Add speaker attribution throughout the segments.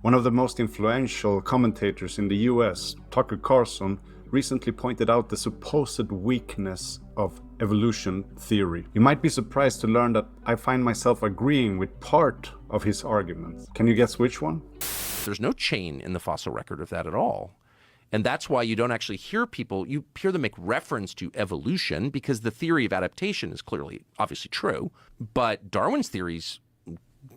Speaker 1: One of the most influential commentators in the US, Tucker Carlson, recently pointed out the supposed weakness of evolution theory. You might be surprised to learn that I find myself agreeing with part of his arguments. Can you guess which one?
Speaker 2: There's no chain in the fossil record of that at all. And that's why you don't actually hear people, you hear them make reference to evolution because the theory of adaptation is clearly, obviously true. But Darwin's theory's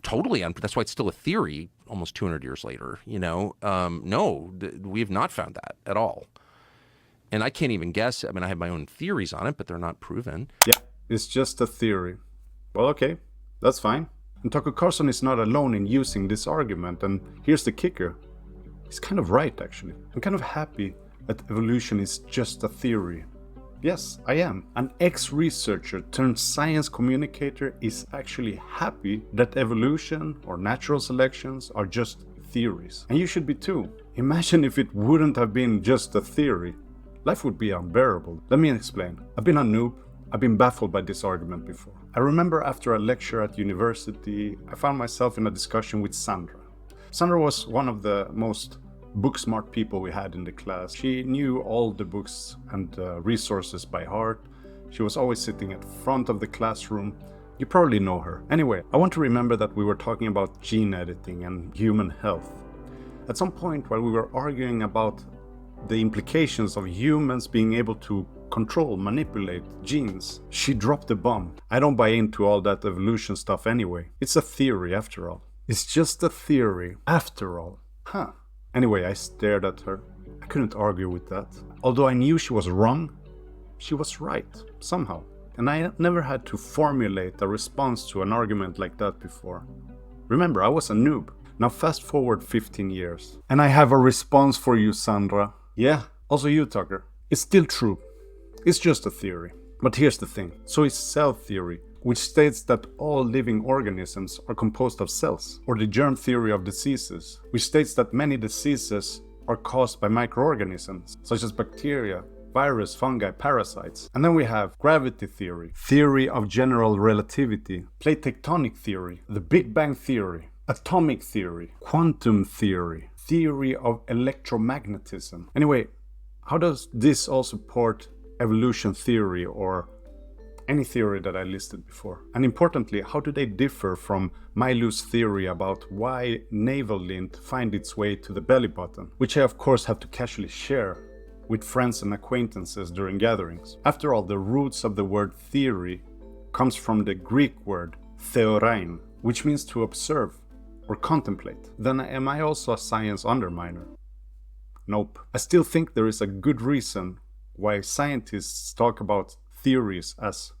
Speaker 2: totally, that's why it's still a theory almost 200 years later. No, we have not found that at all. And I can't even guess. I mean, I have my own theories on it, but they're not proven.
Speaker 1: Yeah, it's just a theory. Well, okay, that's fine. And Tucker Carlson is not alone in using this argument. And here's the kicker. He's kind of right, actually. I'm kind of happy that evolution is just a theory. Yes, I am. An ex-researcher turned science communicator is actually happy that evolution or natural selections are just theories. And you should be too. Imagine if it wouldn't have been just a theory. Life would be unbearable. Let me explain. I've been a noob. I've been baffled by this argument before. I remember after a lecture at university, I found myself in a discussion with Sandra. Sandra was one of the most book-smart people we had in the class. She knew all the books and resources by heart. She was always sitting at the front of the classroom. You probably know her. Anyway, I want to remember that we were talking about gene editing and human health. At some point while we were arguing about the implications of humans being able to control, manipulate genes, she dropped a bomb. I don't buy into all that evolution stuff anyway. It's a theory after all. It's just a theory after all. Huh. Anyway, I stared at her. I couldn't argue with that. Although I knew she was wrong, she was right, somehow. And I never had to formulate a response to an argument like that before. Remember, I was a noob. Now fast forward 15 years. And I have a response for you, Sandra. Yeah, also you, Tucker. It's still true. It's just a theory. But here's the thing. So is cell theory, which states that all living organisms are composed of cells, or the germ theory of diseases, which states that many diseases are caused by microorganisms, such as bacteria, virus, fungi, parasites. And then we have gravity theory, theory of general relativity, plate tectonic theory, the Big Bang theory, atomic theory, quantum theory, theory of electromagnetism. Anyway, how does this all support evolution theory or any theory that I listed before? And importantly, how do they differ from my loose theory about why navel lint find its way to the belly button, which I of course have to casually share with friends and acquaintances during gatherings? After all, the roots of the word theory comes from the Greek word theorein, which means to observe or contemplate. Then am I also a science underminer? Nope. I still think there is a good reason why scientists talk about theories as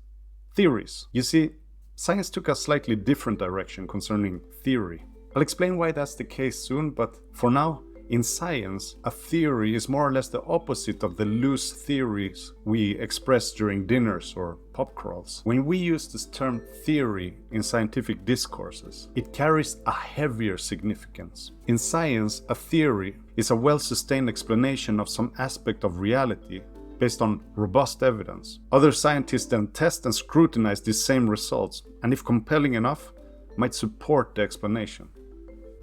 Speaker 1: theories. You see, science took a slightly different direction concerning theory. I'll explain why that's the case soon, but for now, in science, a theory is more or less the opposite of the loose theories we express during dinners or pub crawls. When we use this term theory in scientific discourses, it carries a heavier significance. In science, a theory is a well-sustained explanation of some aspect of reality based on robust evidence. Other scientists then test and scrutinize these same results, and if compelling enough, might support the explanation.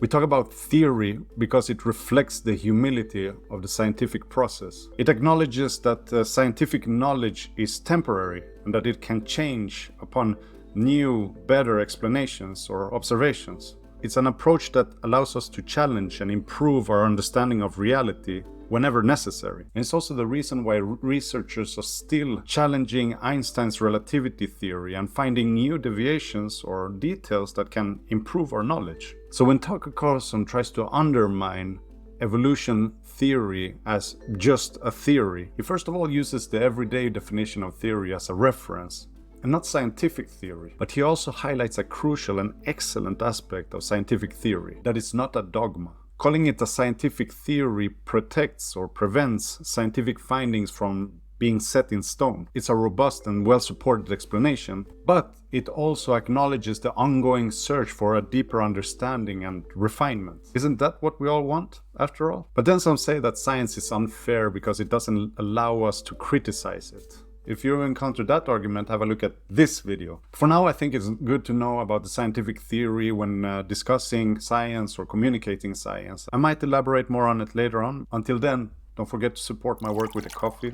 Speaker 1: We talk about theory because it reflects the humility of the scientific process. It acknowledges that scientific knowledge is temporary and that it can change upon new, better explanations or observations. It's an approach that allows us to challenge and improve our understanding of reality whenever necessary. And it's also the reason why researchers are still challenging Einstein's relativity theory and finding new deviations or details that can improve our knowledge. So when Tucker Carlson tries to undermine evolution theory as just a theory, he first of all uses the everyday definition of theory as a reference, and not scientific theory. But he also highlights a crucial and excellent aspect of scientific theory, that it's not a dogma. Calling it a scientific theory protects or prevents scientific findings from being set in stone. It's a robust and well-supported explanation, but it also acknowledges the ongoing search for a deeper understanding and refinement. Isn't that what we all want, after all? But then some say that science is unfair because it doesn't allow us to criticize it. If you encounter that argument, have a look at this video. For now, I think it's good to know about the scientific theory when discussing science or communicating science. I might elaborate more on it later on. Until then, don't forget to support my work with a coffee.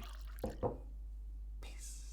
Speaker 1: Peace.